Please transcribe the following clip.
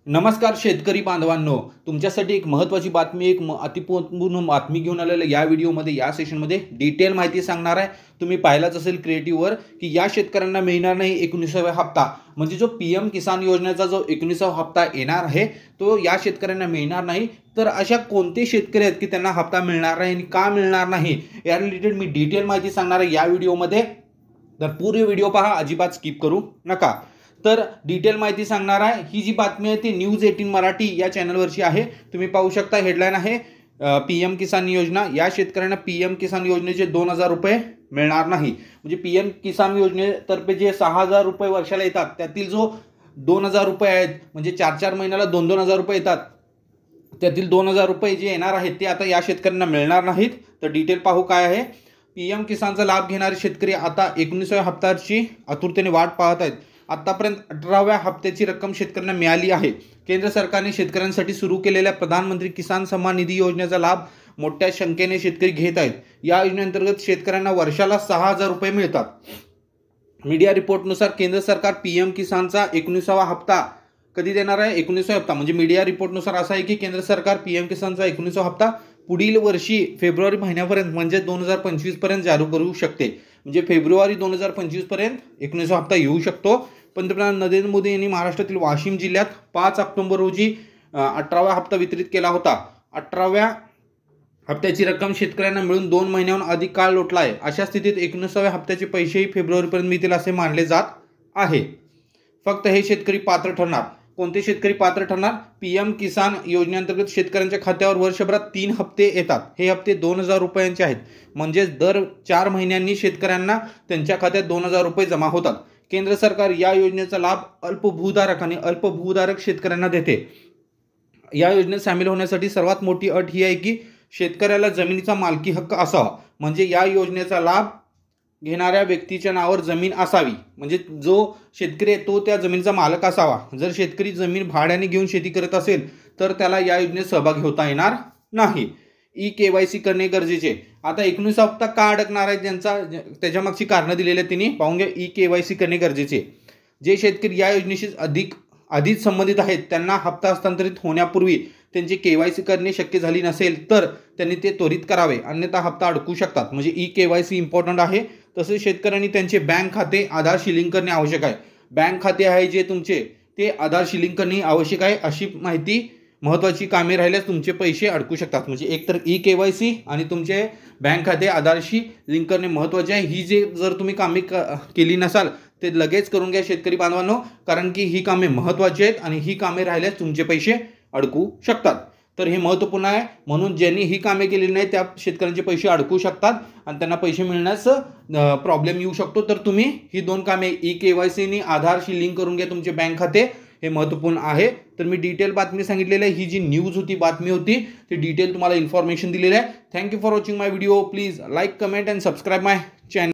नमस्कार शेतकरी बांधवांनो, तुमच्यासाठी एक महत्त्वाची बातमी, अतिपूर्ण बातमी घेऊन आलेलं या व्हिडिओमध्ये, या सेशनमध्ये डिटेल माहिती सांगणार आहे। तुम्ही पाहिलाच असेल क्रिएटिव्हवर की या शेतकऱ्यांना मिळणार नाही 19वा हप्ता, म्हणजे जो पीएम किसान योजनेचा जो 19वा हप्ता येणार आहे तो या शेतकऱ्यांना मिळणार नाही। तर अशा कोणते शेतकरी आहेत की त्यांना हप्ता मिळणार नाही आणि का मिळणार नाही या रिलेटेड मी डिटेल माहिती सांगणार आहे या व्हिडिओमध्ये। तर पूर्ण व्हिडिओ पहा, अजिबात स्किप करू नका। तर डिटेल माहिती सांगणार आहे। ही जी बातमी आहे ती न्यूज 18 मराठी या चॅनलवरची आहे। तुम्ही पाहू शकता, हेडलाईन आहे पीएम किसान योजना, या शेतकऱ्यांना पीएम किसान योजनेचे 2000 रुपये मिळणार नाही। म्हणजे पीएम किसान योजनेतर्फे जे 6000 रुपये वर्षाला येतात त्यातील जो 2000 रुपये आहेत, म्हणजे 4 महिन्याला 2-2000 रुपये येतात, त्यातील 2000 रुपये जे येणार आहेत ते आता या शेतकऱ्यांना मिळणार नाहीत। तर डिटेल पाहू काय आहे। पीएम किसानचा लाभ घेणारे शेतकरी आता 19व्या हप्त्याची आतुरतेने वाट पाहत आहेत। आतापर्यंत 18व्या हप्त्याची रक्कम शेतकऱ्यांना मिळाली आहे। केंद्र सरकारने शेतकऱ्यांसाठी सुरू केलेल्या प्रधानमंत्री किसान सन्मान निधी योजनेचा लाभ मोठ्या संख्येने शेतकरी घेत आहेत। या योजनेअंतर्गत शेतकऱ्यांना वर्षाला 6000 रुपये मिळतात। मीडिया रिपोर्टनुसार केंद्र सरकार पीएम किसानचा 19वा हप्ता कधी देणार आहे? 19वा हप्ता म्हणजे मीडिया रिपोर्टनुसार असं आहे की केंद्र सरकार पीएम किसानचा 19वा हप्ता पुढील वर्षी फेब्रुवारी महिन्यापर्यंत म्हणजे 2025 पर्यंत जारी करू शकते। म्हणजे फेब्रुवारी 2025 पर्यंत 19वा हप्ता येऊ शकतो। पंतप्रधान नरेंद्र मोदी यांनी महाराष्ट्रातील वाशिम जिल्ह्यात 5 ऑक्टोबर रोजी 18वा हप्ता वितरित केला होता। 18व्या हप्त्याची रक्कम शेतकऱ्यांना मिळून 2 महिन्यांहून अधिक काळ लोटला आहे। अशा स्थितीत 19व्या हप्त्याचे पैसेही फेब्रुवारीपर्यंत मिळतील असे मानले जात आहे। फक्त हे शेतकरी पात्र ठरणार। कोणते शेतकरी पात्र ठरणार? पीएम किसान योजनेअंतर्गत शेतकऱ्यांच्या खात्यावर वर्षभरात 3 हप्ते येतात। हे हप्ते 2000 रुपयांचे आहेत, म्हणजे दर 4 महिन्यांनी शेतकऱ्यांना त्यांच्या खात्यात 2000 रुपये जमा होतात। केंद्र सरकार या योजनेचा लाभ अल्पभूधारक आणि अल्पभूधारक शेतकऱ्यांना देते। या योजनेत सामील होण्यासाठी सर्वात मोठी अट ही आहे की शेतकऱ्याला जमिनीचा मालकी हक्क असावा। म्हणजे या योजनेचा लाभ घेणाऱ्या व्यक्तीच्या नावावर जमीन असावी, म्हणजे जो शेतकरी आहे तो त्या जमिनीचा मालक असावा। जर शेतकरी जमीन भाड्याने घेऊन शेती करत असेल तर त्याला या योजनेत सहभागी होता येणार नाही। KYC करणे गरजेचे। आता 19वा हप्ता का अडकणार आहे त्याच्या मागची कारणं दिलेली आहेत त्यांनी, पाहून घ्या। KYC करणे गरजेचे। जे शेतकरी या योजनेशी आधीच संबंधित आहेत त्यांना हप्ता हस्तांतरित होण्यापूर्वी त्यांची KYC करणे शक्य झाली नसेल तर त्यांनी ते त्वरित करावे, अन्यथा हप्ता अडकू शकतात। म्हणजे KYC इम्पॉर्टंट आहे। तसेच शेतकऱ्यांनी त्यांचे बँक खाते आधारशी लिंक करणे आवश्यक आहे। बँक खाते आहे जे तुमचे ते आधारशी लिंक करणे आवश्यक आहे। अशी माहिती महत्त्वाची कामे राहिल्यास तुमचे पैसे अडकू शकतात। म्हणजे एकतर KYC आणि तुमचे बँक खाते आधारशी लिंक करणे महत्त्वाचे आहे। ही जर तुम्ही कामे केली नसाल ते लगेच करून घ्या शेतकरी बांधवांनो, कारण की ही कामे महत्त्वाची आहेत आणि ही कामे राहिल्यास तुमचे पैसे अडकू शकतात। तर हे महत्त्वपूर्ण आहे, म्हणून ज्यांनी ही कामे केलेली नाही त्या शेतकऱ्यांचे पैसे अडकू शकतात आणि त्यांना पैसे मिळण्यास प्रॉब्लेम येऊ शकतो। तर तुम्ही ही 2 कामे KYC आणि आधारशी लिंक करून घ्या तुमचे बँक खाते, हे महत्त्वपूर्ण आहे। तर मी डिटेल बातमी सांगितलेली आहे। ही जी न्यूज होती, बातमी होती, ती डिटेल तुम्हाला इन्फॉर्मेशन दिलेली आहे। Thank you for watching my video. Please like, comment and subscribe my channel.